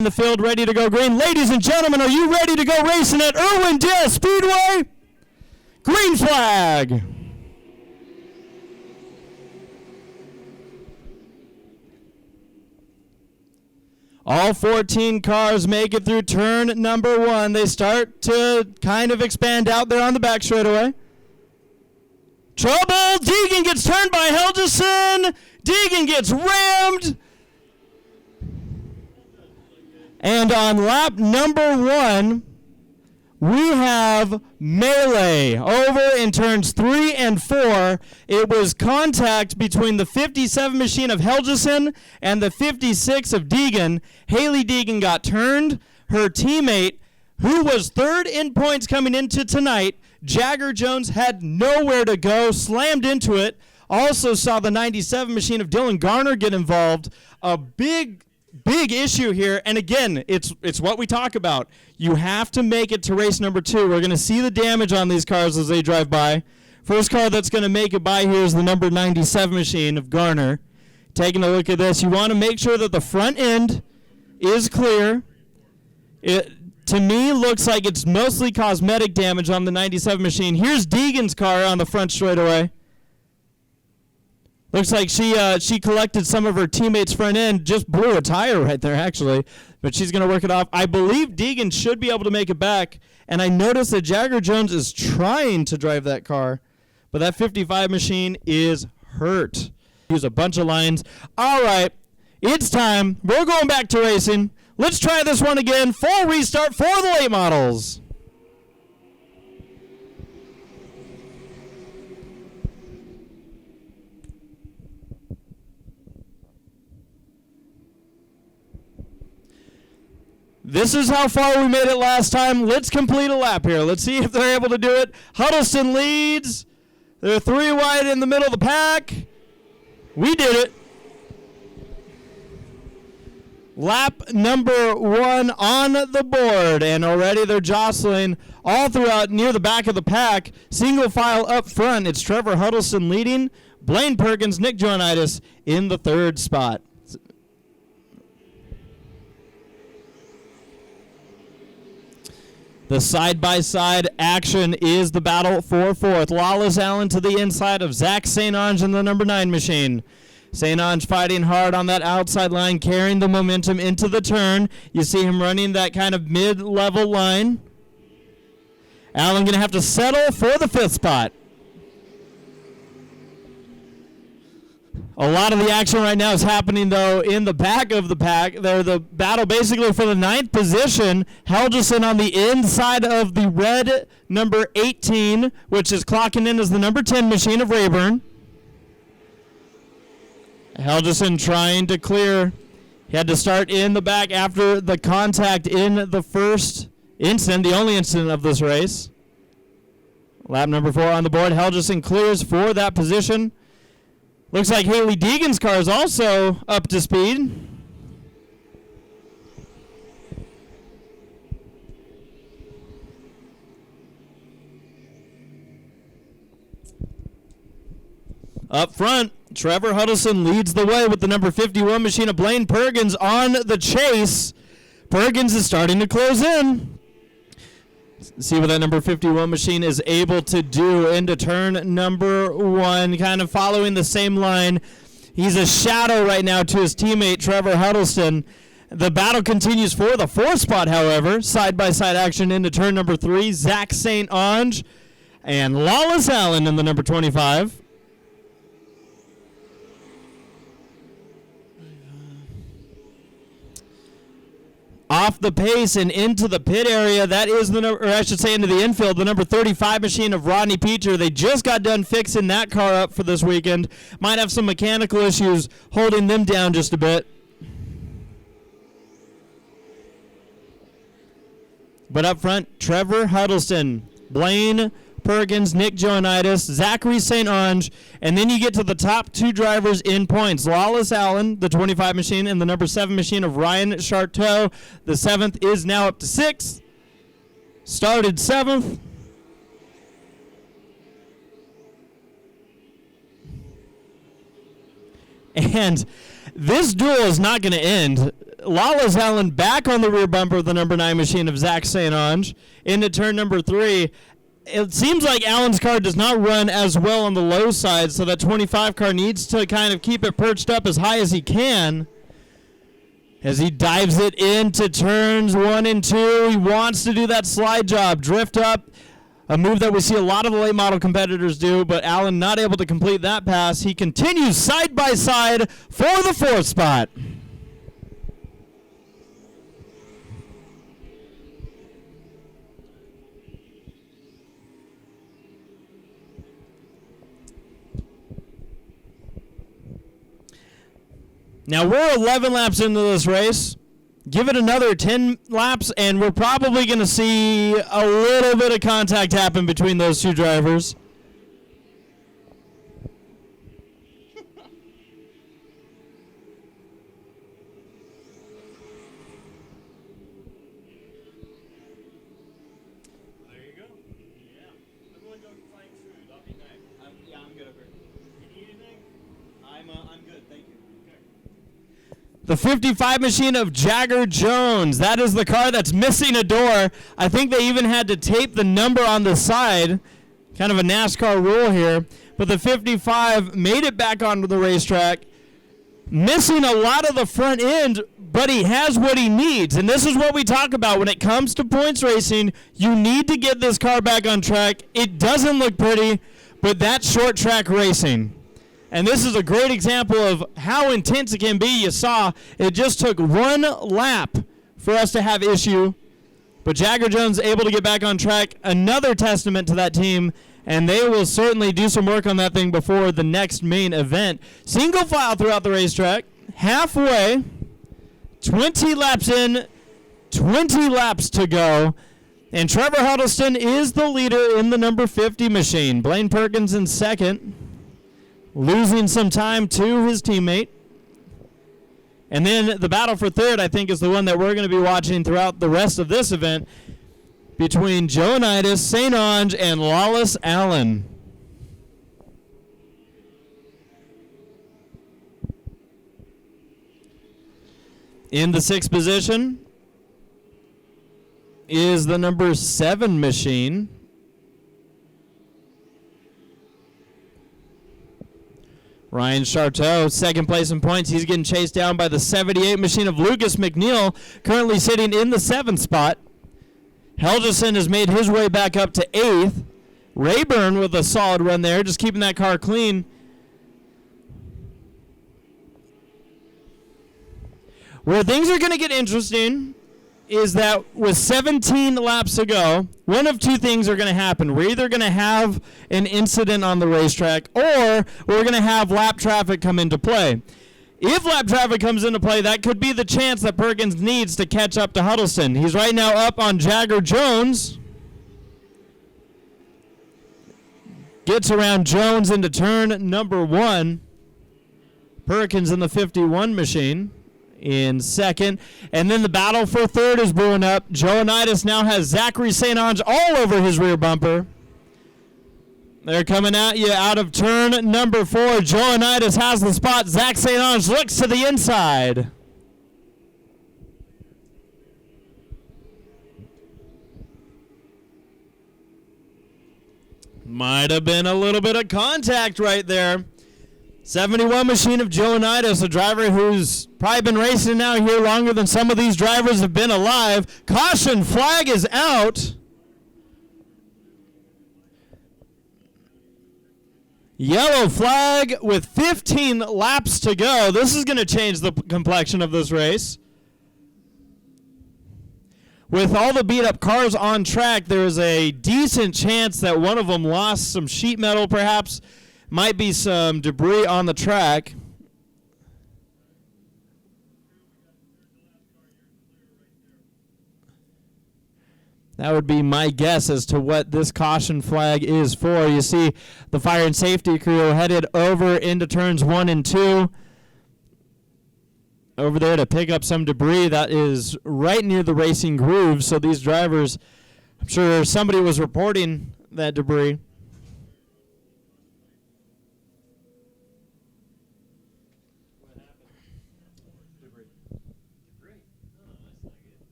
In the field, ready to go green. Ladies and gentlemen, are you ready to go racing at Irwindale Speedway? Green flag. All 14 cars make it through turn number 1. They start to kind of expand out there on the back straightaway. Trouble! Deegan gets turned by Helgeson. Deegan gets rammed. And on lap number 1, we have melee over in turns 3 and 4. It was contact between the 57 machine of Helgeson and the 56 of Deegan. Haley Deegan got turned. Her teammate, who was third in points coming into tonight, Jagger Jones, had nowhere to go, slammed into it. Also saw the 97 machine of Dylan Garner get involved. A big issue here, and again, it's what we talk about. You have to make it to race number 2. We're going to see the damage on these cars as they drive by. First car that's going to make it by here is the number 97 machine of Garner. Taking a look at this, you want to make sure that the front end is clear. It, to me, looks like it's mostly cosmetic damage on the 97 machine. Here's Deegan's car on the front straightaway. Looks like she collected some of her teammates' front end, just blew a tire right there, actually. But she's going to work it off. I believe Deegan should be able to make it back. And I noticed that Jagger Jones is trying to drive that car. But that 55 machine is hurt. Use a bunch of lines. All right, it's time. We're going back to racing. Let's try this one again. Full restart for the late models. This is how far we made it last time. Let's complete a lap here. Let's see if they're able to do it. Huddleston leads. They're 3 wide in the middle of the pack. We did it. Lap number 1 on the board, and already they're jostling all throughout near the back of the pack. Single file up front. It's Trevor Huddleston leading. Blaine Perkins, Nick Joanitis in the 3rd spot. The side-by-side action is the battle for 4th. Lawless Allen to the inside of Zach St. Ange in the number 9 machine. St. Ange fighting hard on that outside line, carrying the momentum into the turn. You see him running that kind of mid-level line. Allen going to have to settle for the 5th spot. A lot of the action right now is happening, though, in the back of the pack. They're the battle basically for the 9th position. Helgeson on the inside of the red number 18, which is clocking in as the number 10 machine of Rayburn. Helgeson trying to clear. He had to start in the back after the contact in the first incident, the only incident of this race. Lap number 4 on the board. Helgeson clears for that position. Looks like Haley Deegan's car is also up to speed. Up front, Trevor Huddleston leads the way with the number 51 machine of Blaine Perkins on the chase. Perkins is starting to close in. See what that number 51 machine is able to do into turn number 1, kind of following the same line. He's a shadow right now to his teammate, Trevor Huddleston. The battle continues for the 4th spot, however. Side-by-side action into turn number 3. Zach St. Ange and Lawless Allen in the number 25. Off the pace and into the pit area, that is the number, or I should say into the infield, the number 35 machine of Rodney Peacher. They just got done fixing that car up for this weekend. Might have some mechanical issues holding them down just a bit. But up front, Trevor Huddleston, Blaine Perkins, Nick Joanitis, Zachary St. Ange, and then you get to the top 2 drivers in points. Lawless Allen, the 25 machine, and the number 7 machine of Ryan Charteau. The 7th is now up to 6th. Started 7th. And this duel is not going to end. Lawless Allen back on the rear bumper of the number 9 machine of Zach St. Ange into turn number 3. It seems like Allen's car does not run as well on the low side, so that 25 car needs to kind of keep it perched up as high as he can. As he dives it into turns 1 and 2, he wants to do that slide job, drift up, a move that we see a lot of the late model competitors do, but Allen not able to complete that pass. He continues side by side for the 4th spot. Now, we're 11 laps into this race. Give it another 10 laps, and we're probably going to see a little bit of contact happen between those two drivers. There you go. Yeah. Everyone go find food. I'll be nice. I'm good over here. You need anything? I'm good, thank you. Okay. The 55 machine of Jagger Jones. That is the car that's missing a door. I think they even had to tape the number on the side. Kind of a NASCAR rule here. But the 55 made it back onto the racetrack. Missing a lot of the front end, but he has what he needs. And this is what we talk about when it comes to points racing. You need to get this car back on track. It doesn't look pretty, but that's short track racing. And this is a great example of how intense it can be. You saw it just took one lap for us to have issue. But Jagger Jones able to get back on track. Another testament to that team. And they will certainly do some work on that thing before the next main event. Single file throughout the racetrack. Halfway. 20 laps in. 20 laps to go. And Trevor Huddleston is the leader in the number 50 machine. Blaine Perkins in second. Losing some time to his teammate. And then the battle for third, I think, is the one that we're going to be watching throughout the rest of this event between Joanitis, St. Ange, and Lawless Allen. In the 6th position is the number 7 machine. Ryan Charteau, second place in points. He's getting chased down by the 78 machine of Lucas McNeil, currently sitting in the 7th spot. Helgeson has made his way back up to 8th. Rayburn with a solid run there, just keeping that car clean. Where things are going to get interesting is that with 17 laps to go, one of two things are going to happen. We're either going to have an incident on the racetrack, or we're going to have lap traffic come into play. If lap traffic comes into play, that could be the chance that Perkins needs to catch up to Huddleston. He's right now up on Jagger Jones. Gets around Jones into turn number 1. Perkins in the 51 machine in second. And then the battle for third is brewing up. Joanitis now has Zachary St. Ange all over his rear bumper. They're coming at you out of turn number 4. Joanitis has the spot. Zach St. Ange looks to the inside. Might have been a little bit of contact right there. 71 machine of Joanitis, a driver who's probably been racing now here longer than some of these drivers have been alive. Caution flag is out. Yellow flag with 15 laps to go. This is going to change the complexion of this race. With all the beat-up cars on track, there's a decent chance that one of them lost some sheet metal, perhaps. Might be some debris on the track. That would be my guess as to what this caution flag is for. You see the fire and safety crew headed over into turns 1 and 2. Over there to pick up some debris that is right near the racing groove. So these drivers, I'm sure somebody was reporting that debris.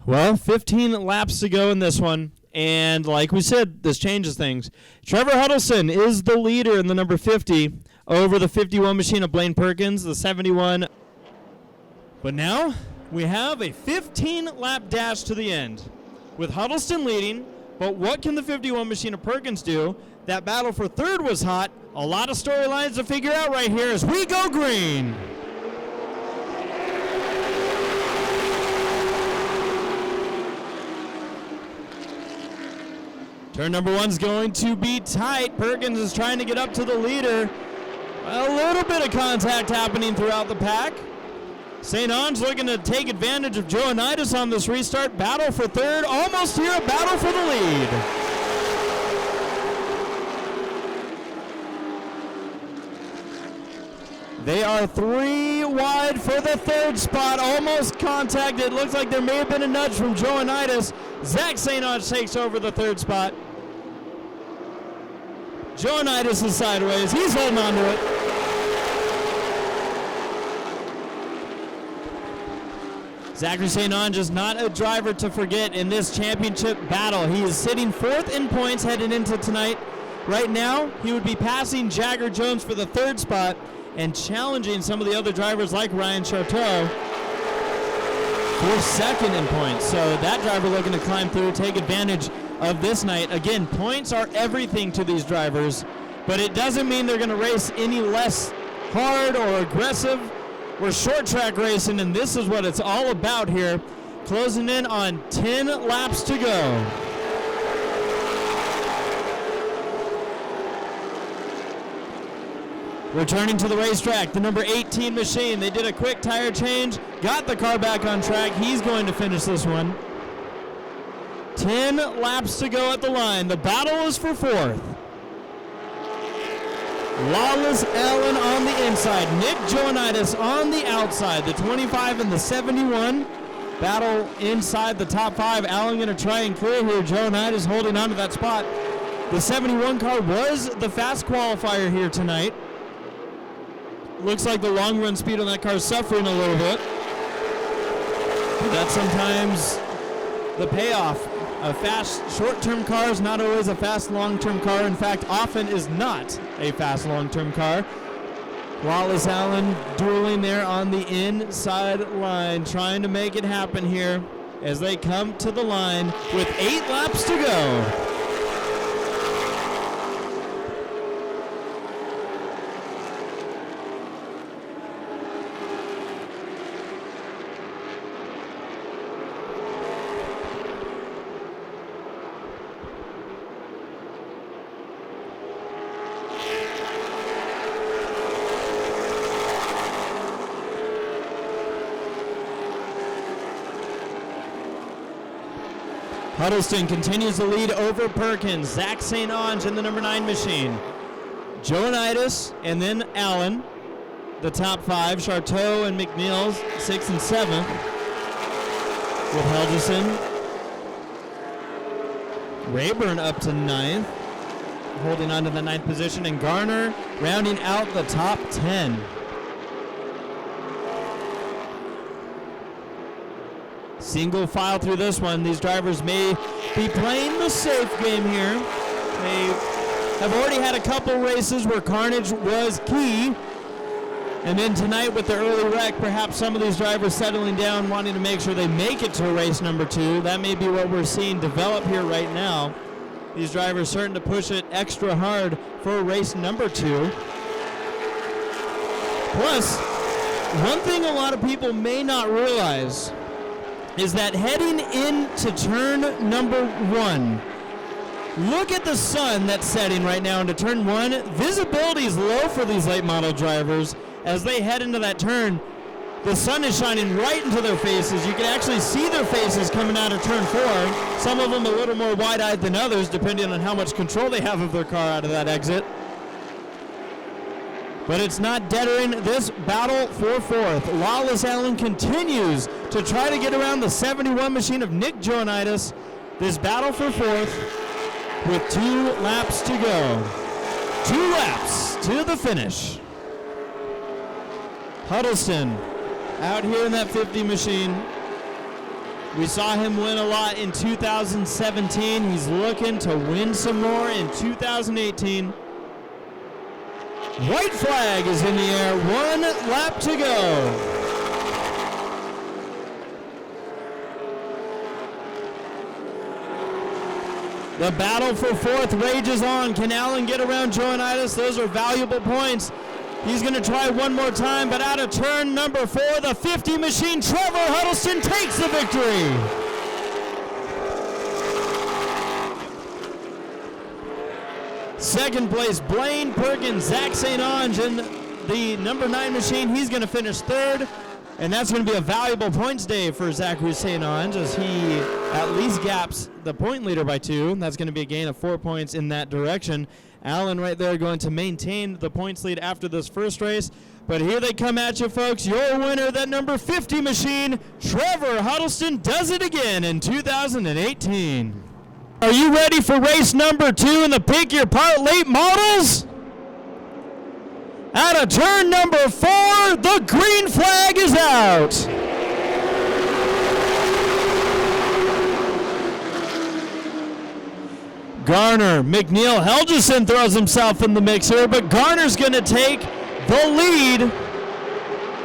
Well, 15 laps to go in this one. And like we said, this changes things. Trevor Huddleston is the leader in the number 50 over the 51 machine of Blaine Perkins, the 71. But now we have a 15-lap dash to the end with Huddleston leading. But what can the 51 machine of Perkins do? That battle for third was hot. A lot of storylines to figure out right here as we go green. Turn number one's going to be tight. Perkins is trying to get up to the leader. A little bit of contact happening throughout the pack. St. Ange looking to take advantage of Joanitis on this restart. Battle for third. Almost here, a battle for the lead. They are 3 wide for the third spot. Almost contact. It looks like there may have been a nudge from Joanitis. Zach St. Ange takes over the third spot. Joanitis is sideways. He's holding on to it. Zachary St. Ange is not a driver to forget in this championship battle. He is sitting 4th in points heading into tonight. Right now, he would be passing Jagger Jones for the third spot and challenging some of the other drivers like Ryan Charteau for second in points. So that driver looking to climb through, take advantage of this night. Again, points are everything to these drivers, but it doesn't mean they're going to race any less hard or aggressive. We're short track racing, and this is what it's all about here. Closing in on 10 laps to go. Returning to the racetrack, the number 18 machine. They did a quick tire change, got the car back on track. He's going to finish this one. 10 laps to go at the line. The battle is for fourth. Lawless Allen on the inside. Nick Joanitis on the outside. The 25 and the 71. Battle inside the top 5. Allen going to try and clear here. Joanitis holding on to that spot. The 71 car was the fast qualifier here tonight. Looks like the long run speed on that car is suffering a little bit. But that's sometimes the payoff. A fast short-term car is not always a fast long-term car. In fact, often is not a fast long-term car. Lawless Allen dueling there on the inside line, trying to make it happen here as they come to the line with 8 laps to go. Huddleston continues the lead over Perkins. Zach St. Ange in the number 9 machine. Joanitis and then Allen, the top 5. Charteau and McNeils, 6th and 7th. With Helgeson. Rayburn up to 9th, holding on to the 9th position. And Garner rounding out the top 10. Single file through this one. These drivers may be playing the safe game here. They have already had a couple races where carnage was key. And then tonight with the early wreck, perhaps some of these drivers settling down, wanting to make sure they make it to race number 2. That may be what we're seeing develop here right now. These drivers starting to push it extra hard for race number 2. Plus, one thing a lot of people may not realize is that heading into turn number 1, look at the sun that's setting right now into turn 1. Visibility is low for these late model drivers as they head into that turn. The sun is shining right into their faces. You can actually see their faces coming out of turn 4. Some of them a little more wide-eyed than others, depending on how much control they have of their car out of that exit. But it's not deterring this battle for fourth. Lawless Allen continues to try to get around the 71 machine of Nick Joanitis. This battle for fourth with 2 laps to go. 2 laps to the finish. Huddleston out here in that 50 machine. We saw him win a lot in 2017. He's looking to win some more in 2018. White flag is in the air. 1 lap to go. The battle for fourth rages on. Can Allen get around Joanitis? Those are valuable points. He's going to try one more time, but out of turn number 4, the 50 machine, Trevor Huddleston takes the victory. Second place, Blaine Perkins, Zach St. Ange in the number 9 machine. He's going to finish third, and that's going to be a valuable points day for Zachary St. Ange as he at least gaps the point leader by 2. That's going to be a gain of 4 points in that direction. Allen right there going to maintain the points lead after this first race. But here they come at you, folks. Your winner, that number 50 machine, Trevor Huddleston, does it again in 2018. Are you ready for race number 2 in the Pick Your Part Late Models? Out of turn number 4, the green flag is out. Garner, McNeil, Helgeson throws himself in the mix here, but Garner's going to take the lead.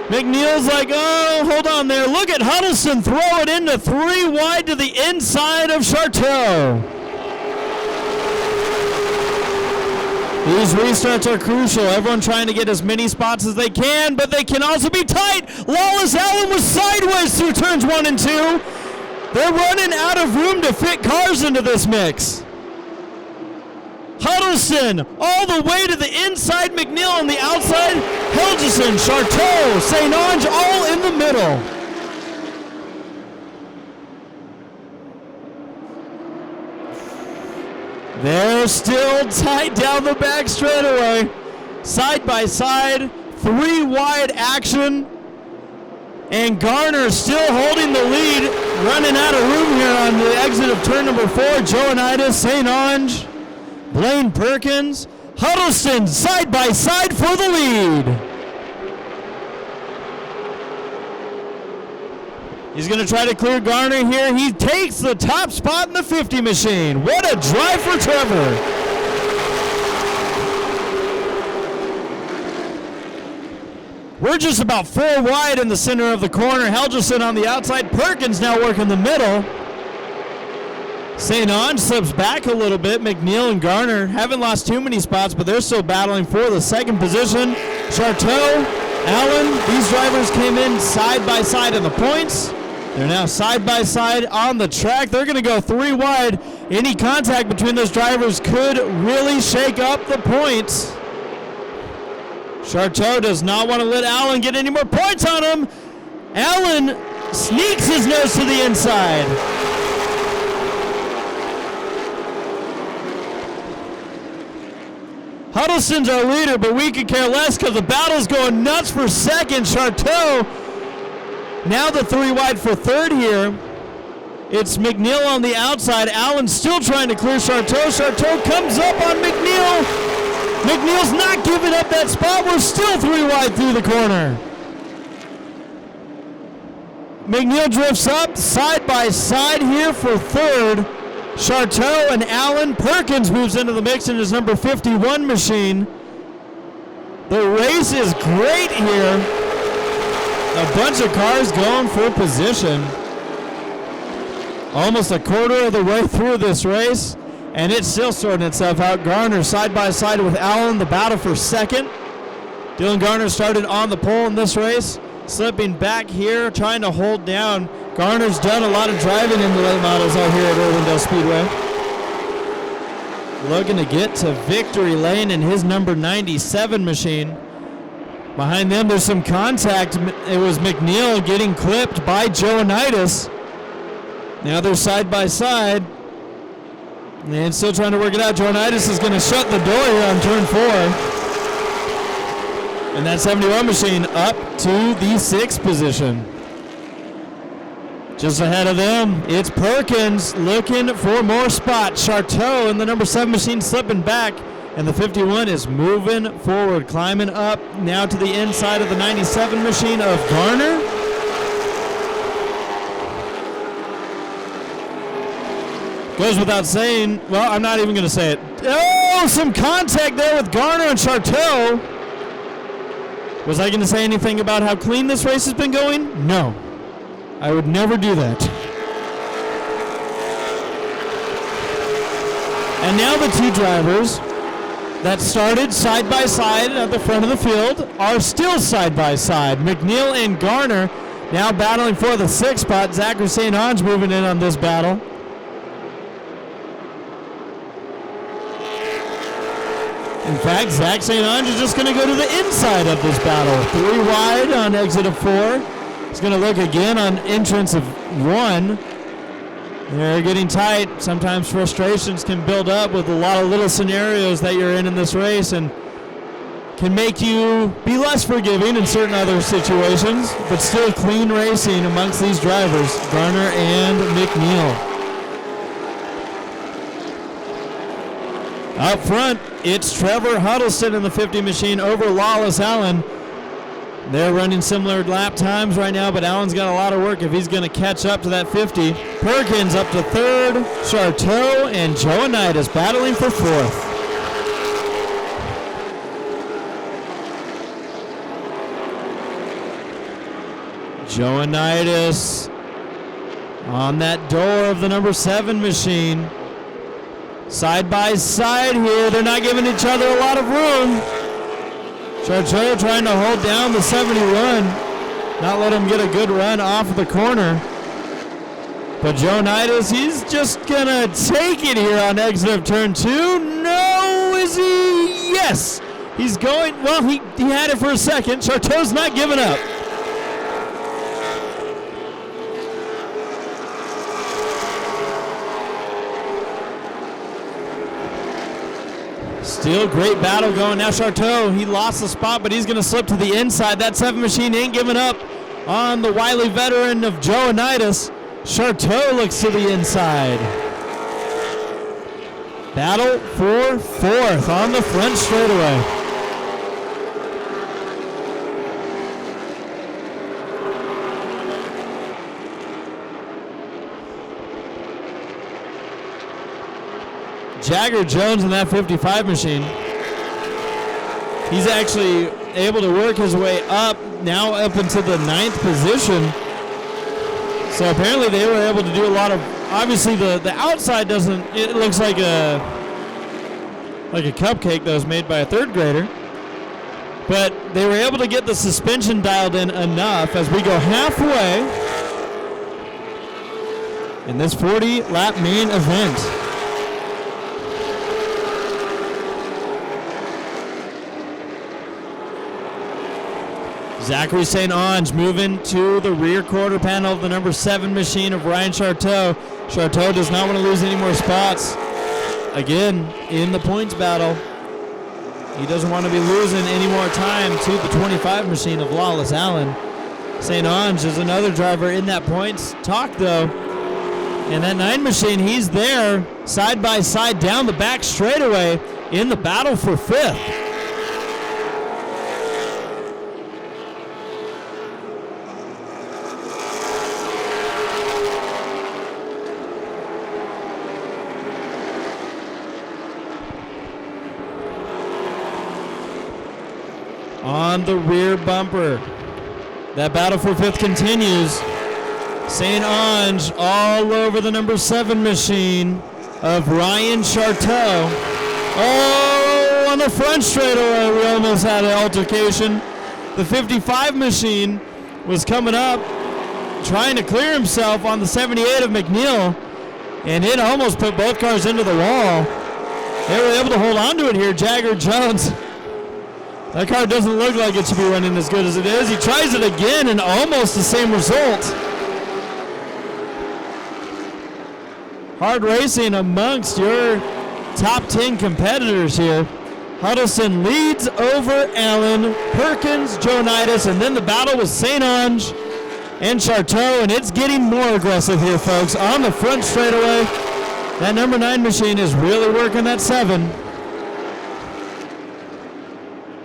McNeil's like, oh, hold on there. Look at Huddleston throw it into 3 wide to the inside of Charteau. These restarts are crucial. Everyone trying to get as many spots as they can, but they can also be tight. Lawless Allen was sideways through turns 1 and 2. They're running out of room to fit cars into this mix. Huddleston all the way to the inside, McNeil on the outside, Helgeson, Charteau, St. Ange all in the middle. They're still tight down the back straightaway. Side by side, 3 wide action. And Garner still holding the lead, running out of room here on the exit of turn number 4. Joanitis, St. Ange, Blaine Perkins, Huddleston side by side for the lead. He's going to try to clear Garner here. He takes the top spot in the 50 machine. What a drive for Trevor. We're just about 4 wide in the center of the corner. Helgeson on the outside. Perkins now working the middle. St. Ange slips back a little bit. McNeil and Garner haven't lost too many spots, but they're still battling for the second position. Charteau, Allen, these drivers came in side by side in the points. They're now side by side on the track. They're going to go 3 wide. Any contact between those drivers could really shake up the points. Charteau does not want to let Allen get any more points on him. Allen sneaks his nose to the inside. Huddleston's our leader, but we could care less because the battle's going nuts for second. Charteau, now the 3 wide for third here. It's McNeil on the outside. Allen still trying to clear Charteau. Charteau comes up on McNeil. McNeil's not giving up that spot. We're still 3 wide through the corner. McNeil drifts up side by side here for third. Charteau and Allen. Perkins moves into the mix in his number 51 machine. The race is great here. A bunch of cars going for position. Almost a quarter of the way through this race, and it's still sorting itself out. Garner side by side with Allen, the battle for second. Dylan Garner started on the pole in this race, slipping back here, trying to hold down. Garner's done a lot of driving in the late models out here at Irwindale Speedway. Looking to get to victory lane in his number 97 machine. Behind them, there's some contact. It was McNeil getting clipped by Joanitis. Now they're side by side. And still trying to work it out. Joanitis is going to shut the door here on turn 4. And that 71 machine up to the 6th position. Just ahead of them, it's Perkins looking for more spots. Charteau in the number 7 machine slipping back. And the 51 is moving forward, climbing up now to the inside of the 97 machine of Garner. Goes without saying. Well, I'm not even going to say it. Oh, some contact there with Garner and Charteau. Was I going to say anything about how clean this race has been going? No. I would never do that. And now the two drivers that started side by side at the front of the field are still side by side. McNeil and Garner now battling for the 6th spot. Zachary St. Ange moving in on this battle. In fact, Zach St. Ange is just going to go to the inside of this battle. 3 wide on exit of 4. He's going to look again on entrance of 1. They're getting tight. Sometimes frustrations can build up with a lot of little scenarios that you're in this race and can make you be less forgiving in certain other situations, but still clean racing amongst these drivers, Garner and McNeil. Up front, it's Trevor Huddleston in the 50 machine over Lawless Allen. They're running similar lap times right now, but Allen's got a lot of work if he's going to catch up to that 50. Perkins up to 3rd, Charteau and Joanitis battling for 4th. Joanitis on that door of the number 7 machine. Side by side here, they're not giving each other a lot of room. Charteau trying to hold down the 71, not let him get a good run off of the corner. But Joanitis, he's just gonna take it here on exit of turn 2. No, is he? Yes, he's going. Well, he had it for a second. Charteau's not giving up. Still great battle going. Now Charteau, he lost the spot, but he's going to slip to the inside. That 7 machine ain't giving up on the wily veteran of Joanitis. Charteau looks to the inside. Battle for 4th on the front straightaway. Jagger Jones in that 55 machine. He's actually able to work his way up, now up into the 9th position. So apparently they were able to do a lot of, obviously the outside doesn't, it looks like a cupcake that was made by a 3rd grader. But they were able to get the suspension dialed in enough as we go halfway in this 40-lap main event. Zachary St. Ange moving to the rear quarter panel of the number 7 machine of Ryan Charteau. Charteau does not want to lose any more spots. Again, in the points battle, he doesn't want to be losing any more time to the 25 machine of Lawless Allen. St. Ange is another driver in that points talk, though. And that 9 machine, he's there side by side down the back straightaway in the battle for 5th. On the rear bumper, that battle for 5th continues. St. Ange all over the number 7 machine of Ryan Charteau. Oh, on the front straightaway, we almost had an altercation. The 55 machine was coming up, trying to clear himself on the 78 of McNeil, and it almost put both cars into the wall. They were able to hold on to it here. Jagger Jones. That car doesn't look like it should be running as good as it is. He tries it again and almost the same result. Hard racing amongst your top 10 competitors here. Huddleston leads over Allen, Perkins, Joanitis, and then the battle with St. Ange and Charteau, and it's getting more aggressive here, folks. On the front straightaway, that number 9 machine is really working that 7.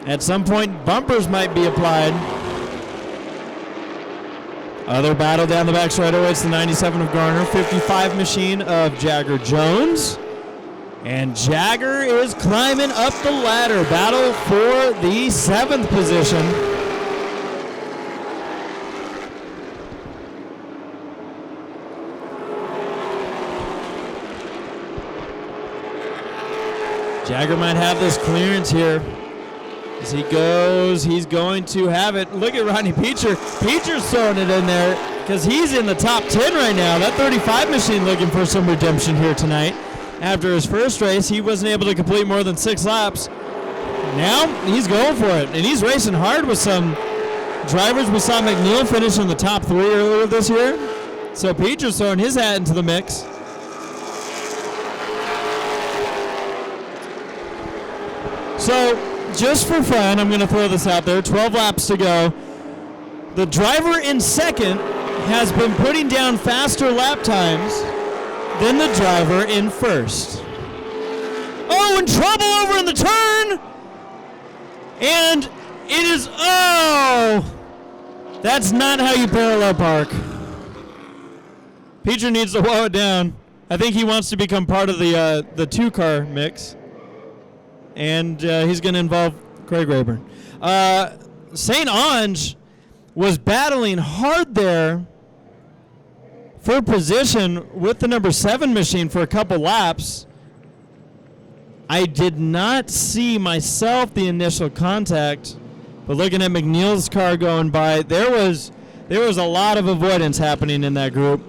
At some point, bumpers might be applied. Other battle down the back straightaway. It's the 97 of Garner, 55 machine of Jagger Jones. And Jagger is climbing up the ladder. Battle for the 7th position. Jagger might have this clearance here. As he goes, he's going to have it. Look at Rodney Peacher. Peacher's throwing it in there because he's in the top 10 right now. That 35 machine looking for some redemption here tonight. After his first race, he wasn't able to complete more than 6 laps. Now he's going for it, and he's racing hard with some drivers. We saw McNeil finish in the top 3 earlier this year. So Peacher's throwing his hat into the mix. So, just for fun, I'm going to throw this out there. 12 laps to go. The driver in second has been putting down faster lap times than the driver in first. Oh, in trouble over in the turn! And it is, that's not how you parallel park. Peacher needs to whoa it down. I think he wants to become part of the 2-car mix. And he's going to involve Craig Rayburn. St. Ange was battling hard there for position with the number 7 machine for a couple laps. I did not see myself the initial contact, but looking at McNeil's car going by, there was a lot of avoidance happening in that group.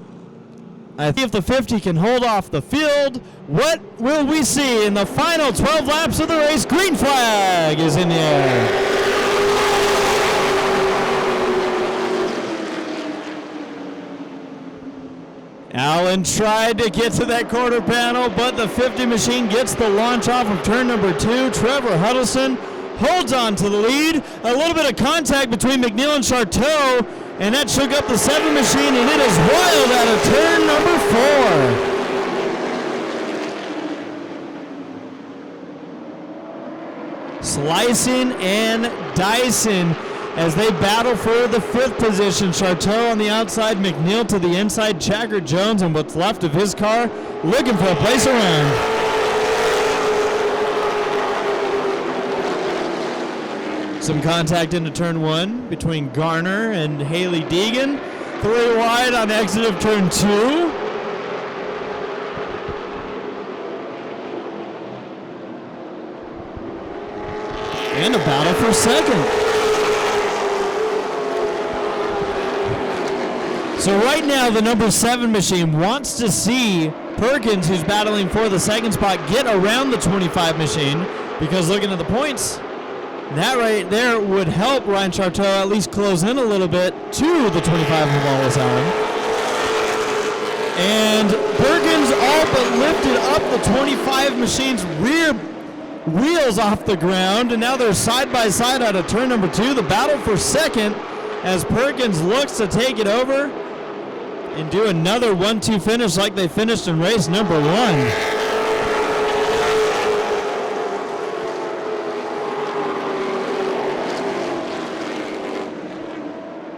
I think if the 50 can hold off the field, what will we see in the final 12 laps of the race? Green flag is in the air. Allen tried to get to that quarter panel, but the 50 machine gets the launch off of turn number 2. Trevor Huddleston holds on to the lead. A little bit of contact between McNeil and Charteau, and that shook up the 7 machine, and it is wild out of turn number 4. Slicing and dicing as they battle for the 5th position. Charteau on the outside, McNeil to the inside, Jagger Jones and what's left of his car looking for a place around. Some contact into turn 1 between Garner and Haley Deegan. 3 wide on exit of turn 2. And a battle for second. So right now the number 7 machine wants to see Perkins, who's battling for the second spot, get around the 25 machine, because looking at the points, that right there would help Ryan Charteau at least close in a little bit to the 25 of Wallace Allen. And Perkins all but lifted up the 25 machine's rear wheels off the ground, and now they're side by side out of turn number 2. The battle for second as Perkins looks to take it over and do another 1-2 finish like they finished in race number 1.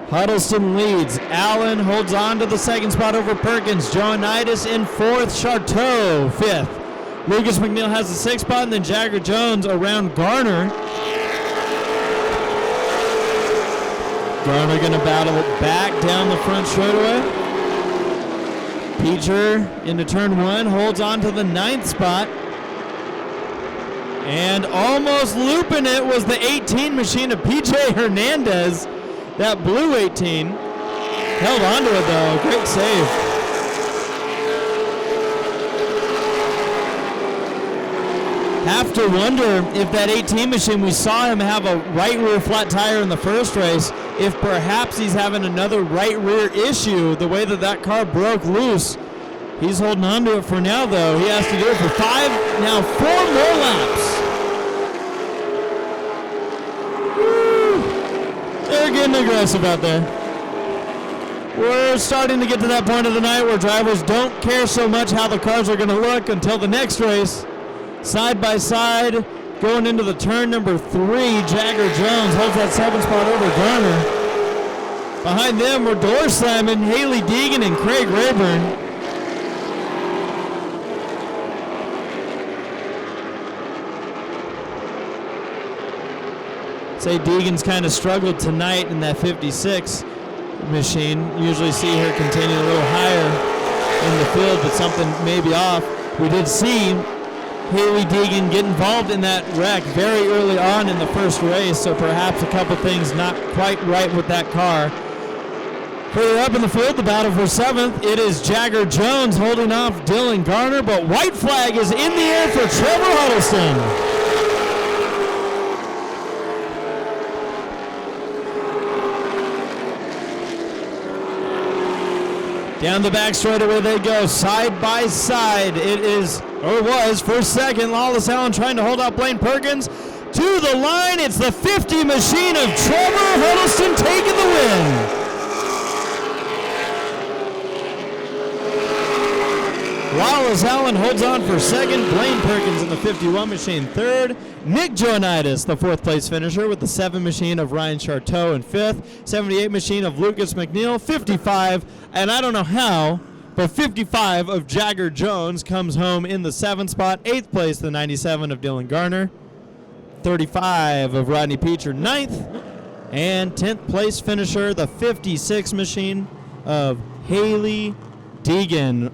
Huddleston leads. Allen holds on to the second spot over Perkins. Joanitis in 4th. Charteau 5th. Lucas McNeil has the 6th spot, and then Jagger Jones around Garner. Garner going to battle it back down the front straightaway. Peacher into turn 1, holds on to the 9th spot. And almost looping it was the 18 machine of PJ Hernandez. That blue 18 held onto it though. Great save. Have to wonder if that 18 machine, we saw him have a right rear flat tire in the first race, if perhaps he's having another right rear issue the way that car broke loose. He's holding on to it for now though. He has to do it for 5, now 4 more laps. They're getting aggressive out there. We're starting to get to that point of the night where drivers don't care so much how the cars are going to look until the next race. Side by side, going into the turn number 3, Jagger Jones holds that 7th spot over Garner. Behind them were door slamming Haley Deegan and Craig Rayburn. Say Deegan's kind of struggled tonight in that 56 machine. Usually see her continue a little higher in the field, but something may be off. We did see Haley Deegan get involved in that wreck very early on in the first race, so perhaps a couple things not quite right with that car. Further up in the field, the battle for 7th, it is Jagger Jones holding off Dylan Garner, but white flag is in the air for Trevor Huddleston. Down the back straightaway they go, side by side. It is, or was, first second, Lawless Allen trying to hold out Blaine Perkins. To the line, it's the 50 machine of Trevor Huddleston taking the win. Lawless Allen holds on for second. Blaine Perkins in the 51 machine third. Nick Joanitis, the 4th place finisher, with the 7 machine of Ryan Charteau in 5th. 78 machine of Lucas McNeil. 55, and I don't know how, but 55 of Jagger Jones comes home in the 7th spot. 8th place, the 97 of Dylan Garner. 35 of Rodney Peacher, 9th. And 10th place finisher, the 56 machine of Haley Deegan.